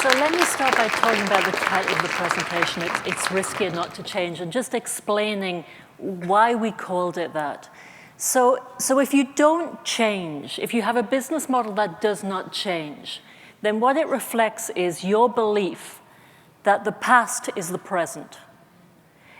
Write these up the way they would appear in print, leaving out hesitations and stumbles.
So let me start by talking about the title of the presentation. It's riskier not to change, and just explaining why we called it that. So if you don't change, if you have a business model that does not change, then what it reflects is your belief that the past is the present.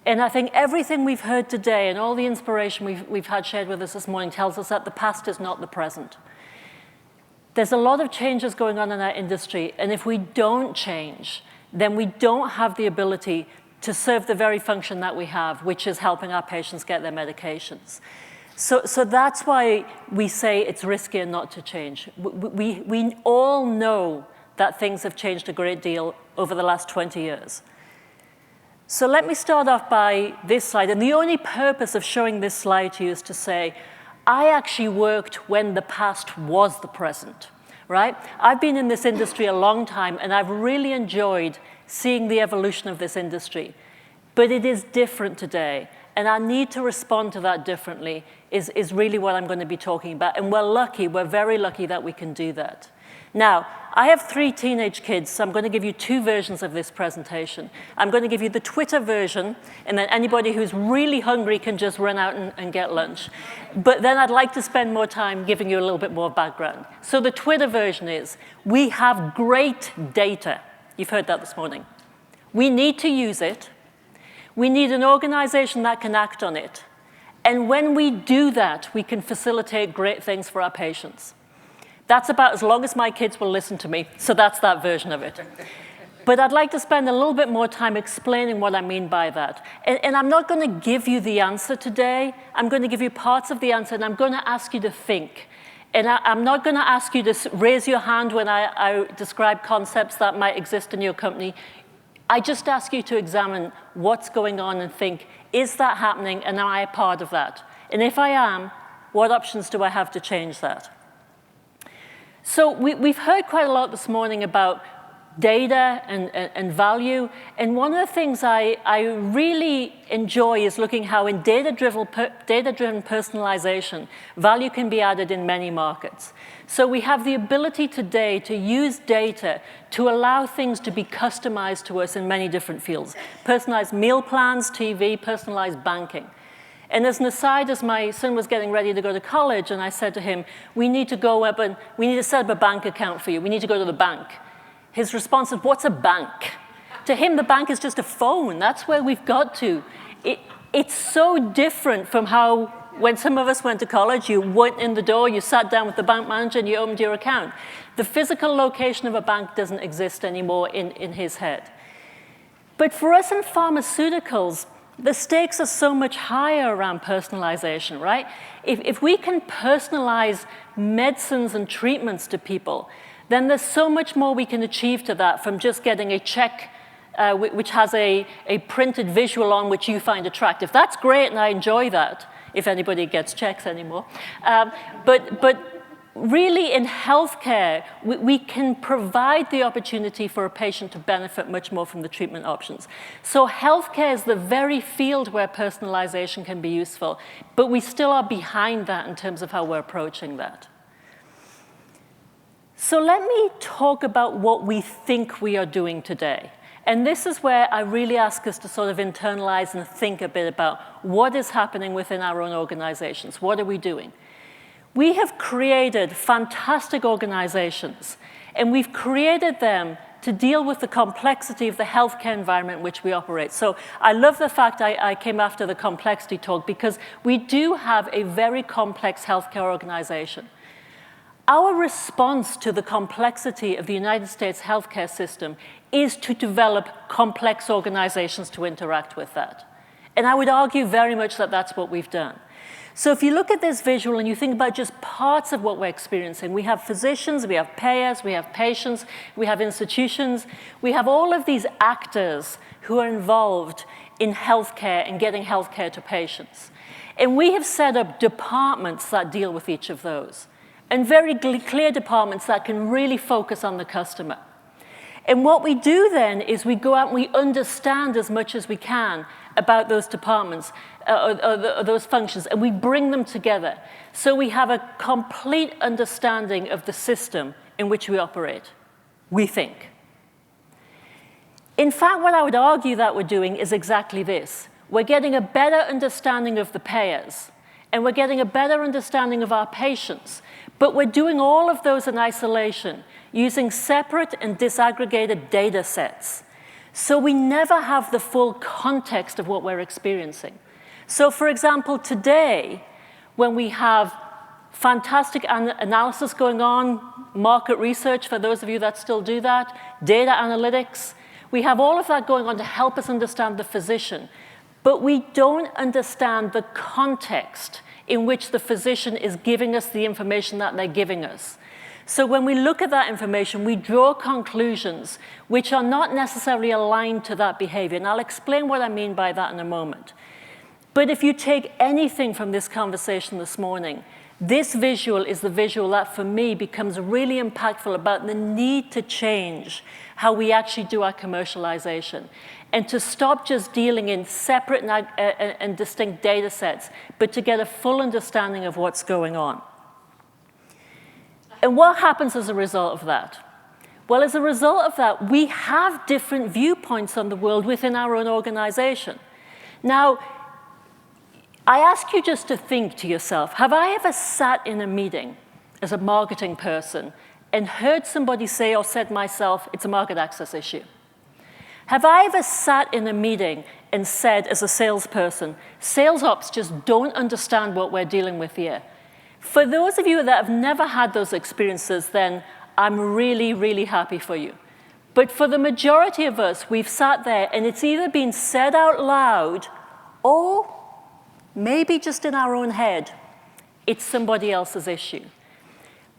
And I think everything we've heard today and all the inspiration we've had shared with us this morning tells us that the past is not the present. There's a lot of changes going on in our industry, and if we don't change, then we don't have the ability to serve the very function that we have, which is helping our patients get their medications. So that's why we say it's riskier not to change. We all know that things have changed a great deal over the last 20 years. So let me start off by this slide, and the only purpose of showing this slide to you is to say, I actually worked when the past was the present, right? I've been in this industry a long time, and I've really enjoyed seeing the evolution of this industry. But it is different today, and our need to respond to that differently is really what I'm going to be talking about. And we're very lucky that we can do that. Now, I have 3 teenage kids, so I'm going to give you 2 versions of this presentation. I'm going to give you the Twitter version, and then anybody who's really hungry can just run out and get lunch. But then I'd like to spend more time giving you a little bit more background. So the Twitter version is, we have great data. You've heard that this morning. We need to use it. We need an organization that can act on it. And when we do that, we can facilitate great things for our patients. That's about as long as my kids will listen to me, so that's that version of it. But I'd like to spend a little bit more time explaining what I mean by that. And I'm not going to give you the answer today. I'm going to give you parts of the answer, and I'm going to ask you to think. And I'm not going to ask you to raise your hand when I describe concepts that might exist in your company. I just ask you to examine what's going on and think, is that happening, and am I a part of that? And if I am, what options do I have to change that? So we've heard quite a lot this morning about data and value, and one of the things I really enjoy is looking how in data-driven personalization, value can be added in many markets. So we have the ability today to use data to allow things to be customized to us in many different fields. Personalized meal plans, TV, personalized banking. And as an aside, as my son was getting ready to go to college, and I said to him, we need to go up and we need to set up a bank account for you. We need to go to the bank. His response was, what's a bank? To him, the bank is just a phone. That's where we've got to. It's so different from how, when some of us went to college, you went in the door, you sat down with the bank manager, and you opened your account. The physical location of a bank doesn't exist anymore in his head. But for us in pharmaceuticals, the stakes are so much higher around personalization, right? If we can personalize medicines and treatments to people, then there's so much more we can achieve to that from just getting a check which has a printed visual on which you find attractive. That's great, and I enjoy that, if anybody gets checks anymore. But really, in healthcare, we can provide the opportunity for a patient to benefit much more from the treatment options. So healthcare is the very field where personalization can be useful, but we still are behind that in terms of how we're approaching that. So let me talk about what we think we are doing today. And this is where I really ask us to sort of internalize and think a bit about what is happening within our own organizations. What are we doing? We have created fantastic organizations, and we've created them to deal with the complexity of the healthcare environment in which we operate. So I love the fact I came after the complexity talk, because we do have a very complex healthcare organization. Our response to the complexity of the United States healthcare system is to develop complex organizations to interact with that. And I would argue very much that that's what we've done. So if you look at this visual and you think about just parts of what we're experiencing, we have physicians, we have payers, we have patients, we have institutions, we have all of these actors who are involved in healthcare and getting healthcare to patients. And we have set up departments that deal with each of those, and very clear departments that can really focus on the customer. And what we do then is we go out and we understand as much as we can about those departments, or those functions, and we bring them together. So we have a complete understanding of the system in which we operate, we think. In fact, what I would argue that we're doing is exactly this. We're getting a better understanding of the payers, and we're getting a better understanding of our patients, but we're doing all of those in isolation, using separate and disaggregated data sets. So we never have the full context of what we're experiencing. So for example, today, when we have fantastic analysis going on, market research, for those of you that still do that, data analytics, we have all of that going on to help us understand the physician. But we don't understand the context in which the physician is giving us the information that they're giving us. So when we look at that information, we draw conclusions which are not necessarily aligned to that behavior. And I'll explain what I mean by that in a moment. But if you take anything from this conversation this morning, this visual is the visual that, for me, becomes really impactful about the need to change how we actually do our commercialization, and to stop just dealing in separate and distinct data sets, but to get a full understanding of what's going on. And what happens as a result of that? Well, as a result of that, we have different viewpoints on the world within our own organization. Now, I ask you just to think to yourself, have I ever sat in a meeting as a marketing person and heard somebody say or said myself, it's a market access issue? Have I ever sat in a meeting and said as a salesperson, sales ops just don't understand what we're dealing with here? For those of you that have never had those experiences, then I'm really, really happy for you. But for the majority of us, we've sat there and it's either been said out loud or maybe just in our own head, it's somebody else's issue.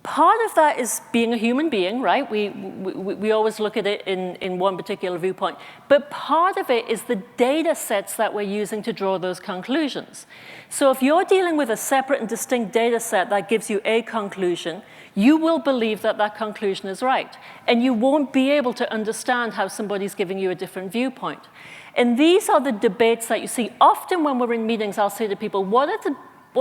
Part of that is being a human being, right? We always look at it in one particular viewpoint. But part of it is the data sets that we're using to draw those conclusions. So if you're dealing with a separate and distinct data set that gives you a conclusion, you will believe that that conclusion is right. And you won't be able to understand how somebody's giving you a different viewpoint. And these are the debates that you see. Often when we're in meetings, I'll say to people, what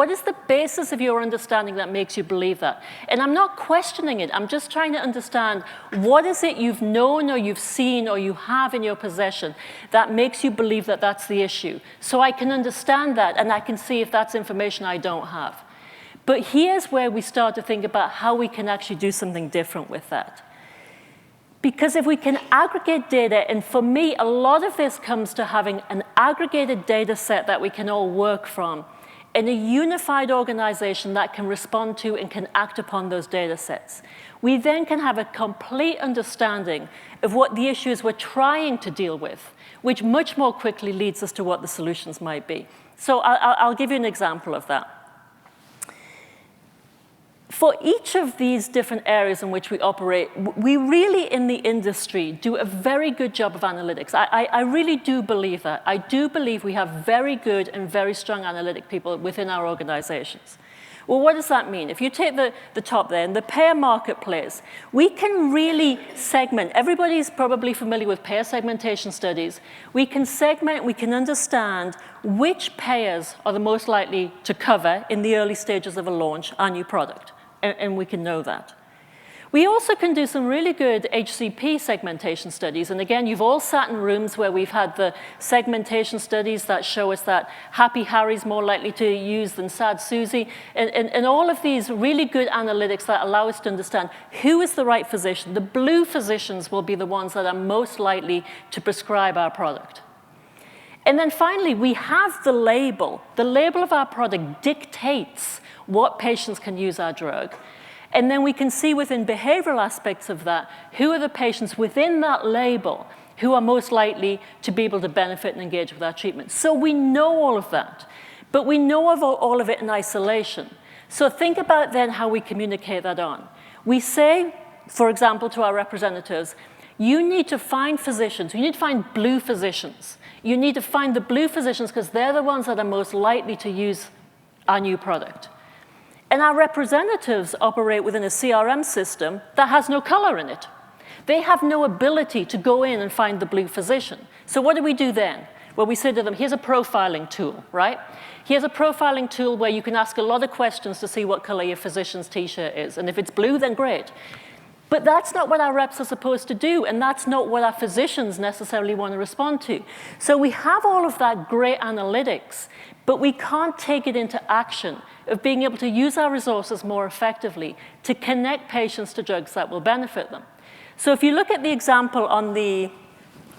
is the basis of your understanding that makes you believe that? And I'm not questioning it. I'm just trying to understand what is it you've known or you've seen or you have in your possession that makes you believe that that's the issue. So I can understand that and I can see if that's information I don't have. But here's where we start to think about how we can actually do something different with that. Because if we can aggregate data, and for me, a lot of this comes to having an aggregated data set that we can all work from, in a unified organization that can respond to and can act upon those data sets. We then can have a complete understanding of what the issues we're trying to deal with, which much more quickly leads us to what the solutions might be. So I'll give you an example of that. For each of these different areas in which we operate, we really, in the industry, do a very good job of analytics. I really do believe that. I do believe we have very good and very strong analytic people within our organizations. Well, what does that mean? If you take the top there, in the payer marketplace, we can really segment. Everybody's probably familiar with payer segmentation studies. We can segment, we can understand which payers are the most likely to cover in the early stages of a launch our new product. And we can know that. We also can do some really good HCP segmentation studies. And again, you've all sat in rooms where we've had the segmentation studies that show us that Happy Harry's more likely to use than Sad Susie. And all of these really good analytics that allow us to understand who is the right physician. The blue physicians will be the ones that are most likely to prescribe our product. And then finally, we have the label. The label of our product dictates what patients can use our drug. And then we can see within behavioral aspects of that, who are the patients within that label who are most likely to be able to benefit and engage with our treatment. So we know all of that, but we know of all of it in isolation. So think about then how we communicate that on. We say, for example, to our representatives, you need to find physicians, you need to find blue physicians. You need to find the blue physicians because they're the ones that are most likely to use our new product. And our representatives operate within a CRM system that has no color in it. They have no ability to go in and find the blue physician. So what do we do then? Well, we say to them, here's a profiling tool, right? Here's a profiling tool where you can ask a lot of questions to see what color your physician's t-shirt is. And if it's blue, then great. But that's not what our reps are supposed to do, and that's not what our physicians necessarily want to respond to. So we have all of that great analytics, but we can't take it into action of being able to use our resources more effectively to connect patients to drugs that will benefit them. So if you look at the example on the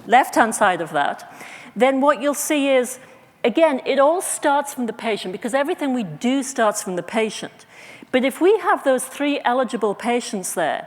left-hand side of that, then what you'll see is, again, it all starts from the patient, because everything we do starts from the patient. But if we have those 3 eligible patients there,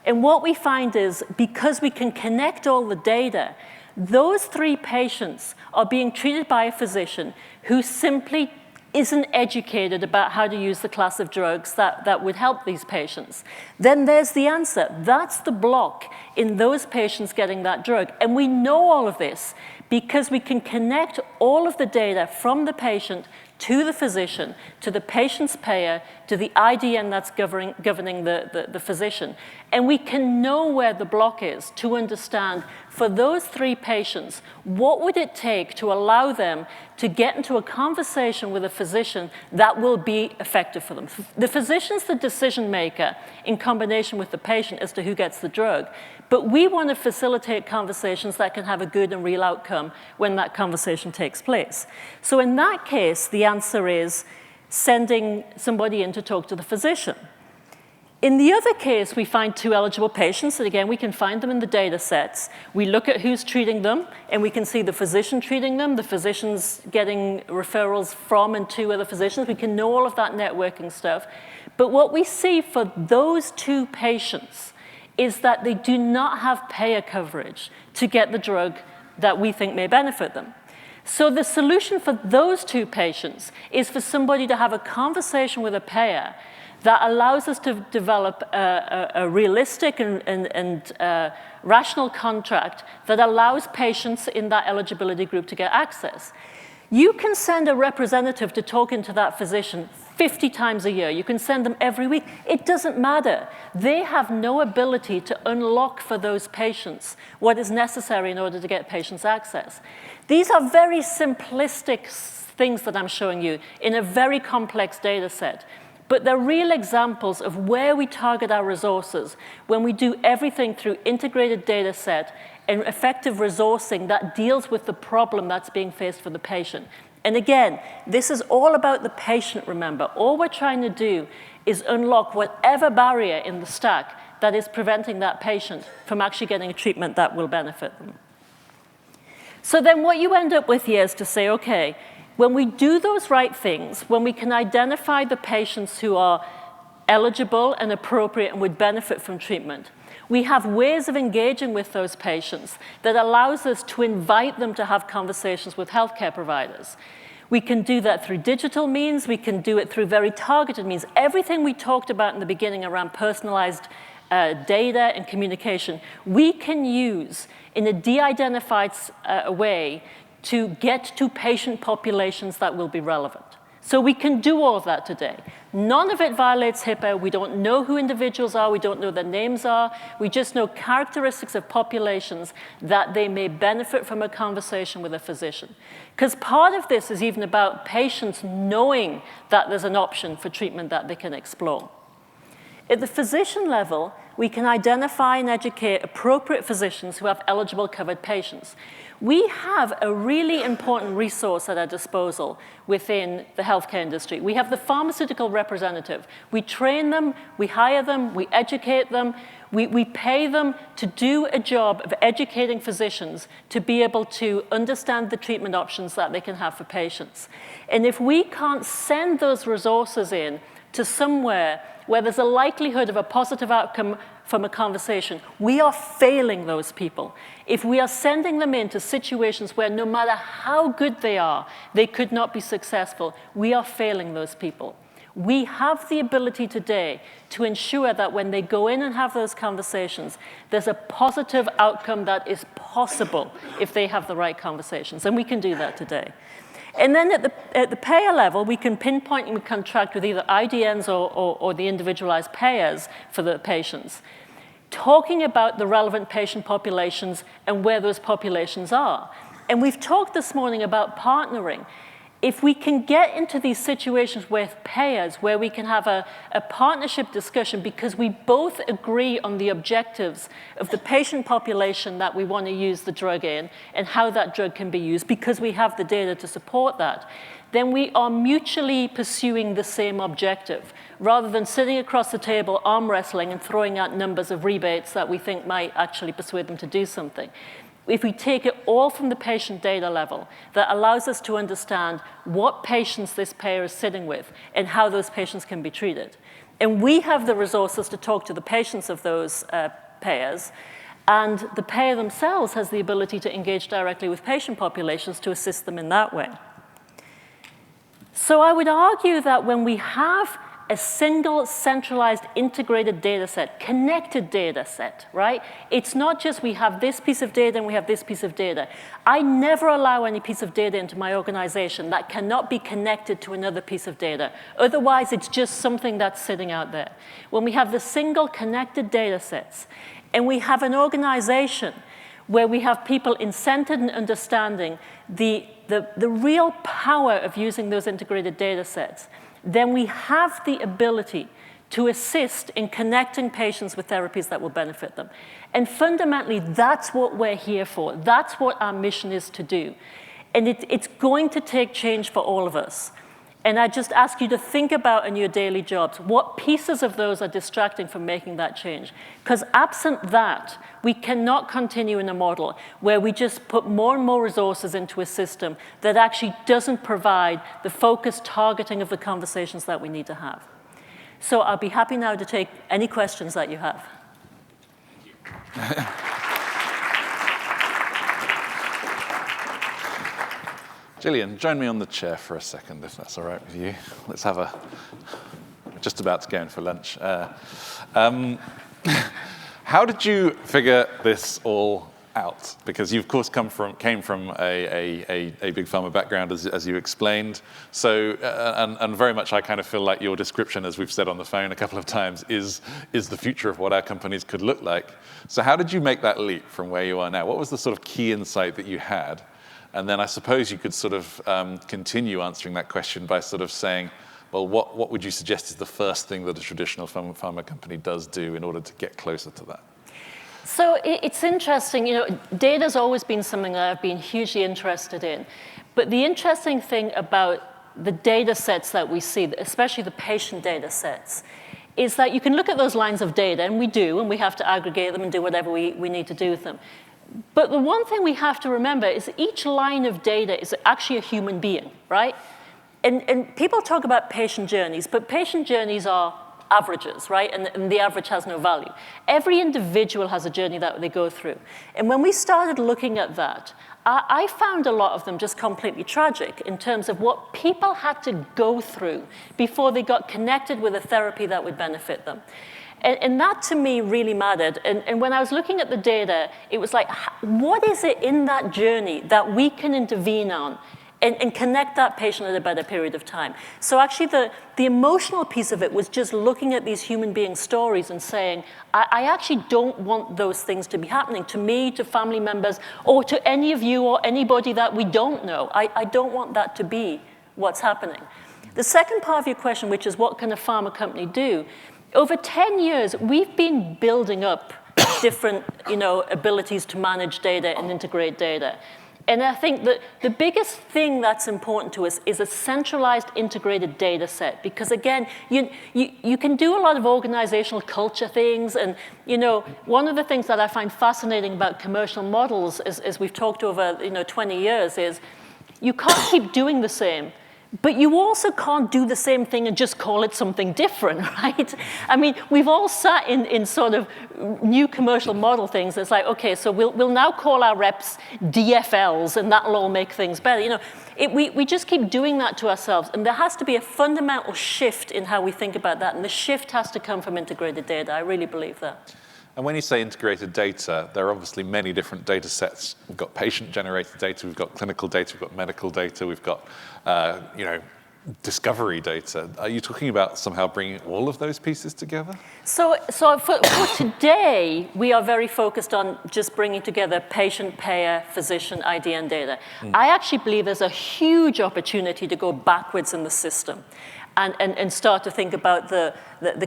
and what we find is, because we can connect all the data, those 3 patients are being treated by a physician who simply isn't educated about how to use the class of drugs that would help these patients. Then there's the answer. That's the block in those patients getting that drug. And we know all of this because we can connect all of the data from the patient to the physician, to the patient's payer, to the IDN that's governing the physician. And we can know where the block is to understand, for those 3 patients, what would it take to allow them to get into a conversation with a physician that will be effective for them. The physician's the decision maker in combination with the patient as to who gets the drug. But we want to facilitate conversations that can have a good and real outcome when that conversation takes place. So in that case, the answer is sending somebody in to talk to the physician. In the other case, we find 2 eligible patients, and again, we can find them in the data sets. We look at who's treating them, and we can see the physician treating them, the physicians getting referrals from and to other physicians. We can know all of that networking stuff. But what we see for those 2 patients is that they do not have payer coverage to get the drug that we think may benefit them. So the solution for those 2 patients is for somebody to have a conversation with a payer that allows us to develop a realistic and rational contract that allows patients in that eligibility group to get access. You can send a representative to talk into that physician 50 times a year. You can send them every week. It doesn't matter. They have no ability to unlock for those patients what is necessary in order to get patients access. These are very simplistic things that I'm showing you in a very complex data set. But they're real examples of where we target our resources when we do everything through integrated data set and effective resourcing that deals with the problem that's being faced for the patient. And again, this is all about the patient, remember. All we're trying to do is unlock whatever barrier in the stack that is preventing that patient from actually getting a treatment that will benefit them. So then what you end up with here is to say, okay, when we do those right things, when we can identify the patients who are eligible and appropriate and would benefit from treatment, we have ways of engaging with those patients that allows us to invite them to have conversations with healthcare providers. We can do that through digital means. We can do it through very targeted means. Everything we talked about in the beginning around personalized data and communication, we can use in a de-identified way to get to patient populations that will be relevant. So we can do all of that today. None of it violates HIPAA. We don't know who individuals are. We don't know their names are. We just know characteristics of populations that they may benefit from a conversation with a physician. Because part of this is even about patients knowing that there's an option for treatment that they can explore. At the physician level, we can identify and educate appropriate physicians who have eligible covered patients. We have a really important resource at our disposal within the healthcare industry. We have the pharmaceutical representative. We train them, we hire them, we educate them, we pay them to do a job of educating physicians to be able to understand the treatment options that they can have for patients. And if we can't send those resources in to somewhere where there's a likelihood of a positive outcome from a conversation, we are failing those people. If we are sending them into situations where no matter how good they are, they could not be successful, we are failing those people. We have the ability today to ensure that when they go in and have those conversations, there's a positive outcome that is possible if they have the right conversations, and we can do that today. And then at the payer level, we can pinpoint and we contract with either IDNs or the individualized payers for the patients, talking about the relevant patient populations and where those populations are. And we've talked this morning about partnering. if we can get into these situations with payers where we can have a partnership discussion because we both agree on the objectives of the patient population that we want to use the drug in and how that drug can be used because we have the data to support that, then we are mutually pursuing the same objective rather than sitting across the table arm wrestling and throwing out numbers of rebates that we think might actually persuade them to do something. If we take it all from the patient data level, that allows us to understand what patients this payer is sitting with and how those patients can be treated. And we have the resources to talk to the patients of those payers, and the payer themselves has the ability to engage directly with patient populations to assist them in that way. So I would argue that when we have a single centralized integrated data set, connected data set, right? It's not just we have this piece of data and we have this piece of data. I never allow any piece of data into my organization that cannot be connected to another piece of data. Otherwise, it's just something that's sitting out there. When we have the single connected data sets and we have an organization where we have people incented and understanding the real power of using those integrated data sets, then we have the ability to assist in connecting patients with therapies that will benefit them. And fundamentally, that's what we're here for. That's what our mission is to do. And it's going to take change for all of us. And I just ask you to think about in your daily jobs, what pieces of those are distracting from making that change? Because absent that, we cannot continue in a model where we just put more and more resources into a system that actually doesn't provide the focused targeting of the conversations that we need to have. So I'll be happy now to take any questions that you have. Gillian, join me on the chair for a second, if that's all right with you. Let's have we're just about to go in for lunch. How did you figure this all out? Because you, of course, came from a big pharma background, as you explained. So, and very much I kind of feel like your description, as we've said on the phone a couple of times, is the future of what our companies could look like. So how did you make that leap from where you are now? What was the sort of key insight that you had? And then I suppose you could sort of continue answering that question by sort of saying, well, what would you suggest is the first thing that a traditional pharma company does do in order to get closer to that? So it's interesting, data's always been something that I've been hugely interested in. But the interesting thing about the data sets that we see, especially the patient data sets, is that you can look at those lines of data, and we do, and we have to aggregate them and do whatever we need to do with them. But the one thing we have to remember is each line of data is actually a human being, right? And people talk about patient journeys, but patient journeys are averages, right? And the average has no value. Every individual has a journey that they go through. And when we started looking at that, I found a lot of them just completely tragic in terms of what people had to go through before they got connected with a therapy that would benefit them. And that, to me, really mattered. And when I was looking at the data, it was like, what is it in that journey that we can intervene on and connect that patient at a better period of time? So actually, the emotional piece of it was just looking at these human being stories and saying, I actually don't want those things to be happening to me, to family members, or to any of you or anybody that we don't know. I don't want that to be what's happening. The second part of your question, which is what can a pharma company do? Over 10 years, we've been building up different abilities to manage data and integrate data. And I think that the biggest thing that's important to us is a centralized integrated data set. Because again, you can do a lot of organizational culture things. And one of the things that I find fascinating about commercial models, as we've talked over 20 years, is you can't keep doing the same. But you also can't do the same thing and just call it something different, right? I mean, we've all sat in sort of new commercial model things. It's like, okay, so we'll now call our reps DFLs, and that'll all make things better. We just keep doing that to ourselves. And there has to be a fundamental shift in how we think about that. And the shift has to come from integrated data. I really believe that. And when you say integrated data, there are obviously many different data sets. We've got patient-generated data, we've got clinical data, we've got medical data, we've got discovery data. Are you talking about somehow bringing all of those pieces together? So for today, we are very focused on just bringing together patient, payer, physician, IDN data. I actually believe there's a huge opportunity to go backwards in the system and start to think about the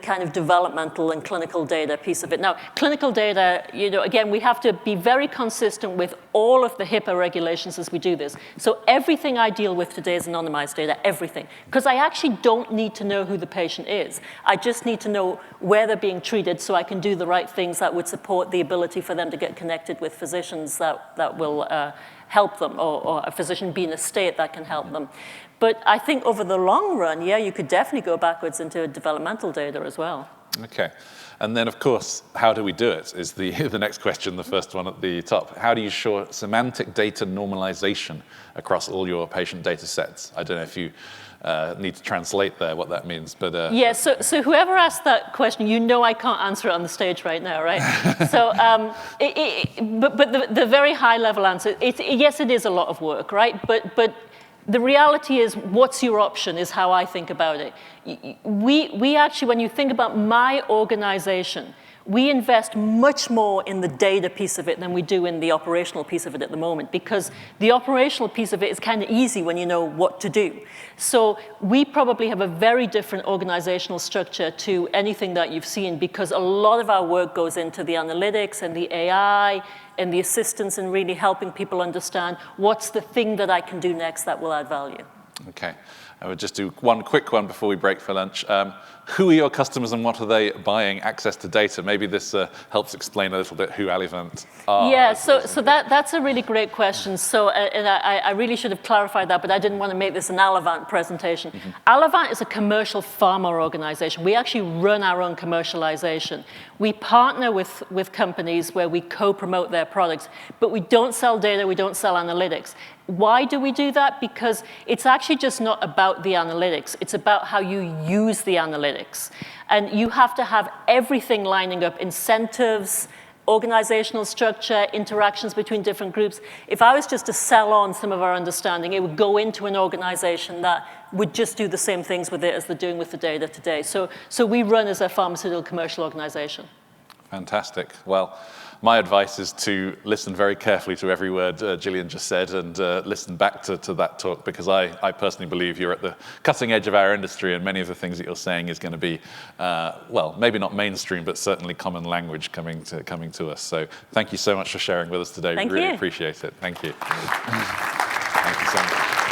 kind of developmental and clinical data piece of it. Now, clinical data, again, we have to be very consistent with all of the HIPAA regulations as we do this. So everything I deal with today is anonymized data, everything. Because I actually don't need to know who the patient is. I just need to know where they're being treated so I can do the right things that would support the ability for them to get connected with physicians that will help them, or a physician be in a state that can help them. But I think over the long run, yeah, you could definitely go backwards into developmental data as well. Okay. And then, of course, how do we do it is the next question, the first one at the top. How do you ensure semantic data normalization across all your patient data sets? I don't know if you need to translate there what that means, but... Yeah, so whoever asked that question, I can't answer it on the stage right now, right? So, but the very high-level answer, yes, it is a lot of work, right? But the reality is, what's your option is how I think about it. We actually, when you think about my organization, we invest much more in the data piece of it than we do in the operational piece of it at the moment, because the operational piece of it is kind of easy when you know what to do. So we probably have a very different organizational structure to anything that you've seen, because a lot of our work goes into the analytics and the AI and the assistance in really helping people understand what's the thing that I can do next that will add value. Okay. I would just do one quick one before we break for lunch. Who are your customers and what are they buying access to data? Maybe this helps explain a little bit who Alyvant are. Yeah, so that's a really great question. So, and I really should have clarified that, but I didn't want to make this an Alyvant presentation. Alyvant is a commercial pharma organization. We actually run our own commercialization. We partner with companies where we co-promote their products, but we don't sell data, we don't sell analytics. Why do we do that? Because it's actually just not about the analytics. It's about how you use the analytics. And you have to have everything lining up: incentives, organizational structure, interactions between different groups. If I was just to sell on some of our understanding, it would go into an organization that would just do the same things with it as they're doing with the data today. So we run as a pharmaceutical commercial organization. Fantastic. Well, my advice is to listen very carefully to every word Gillian just said, and listen back to that talk, because I personally believe you're at the cutting edge of our industry, and many of the things that you're saying is going to be, well, maybe not mainstream, but certainly common language coming to us. So thank you so much for sharing with us today. Thank we really you. appreciate it. Thank you. Thank you so much.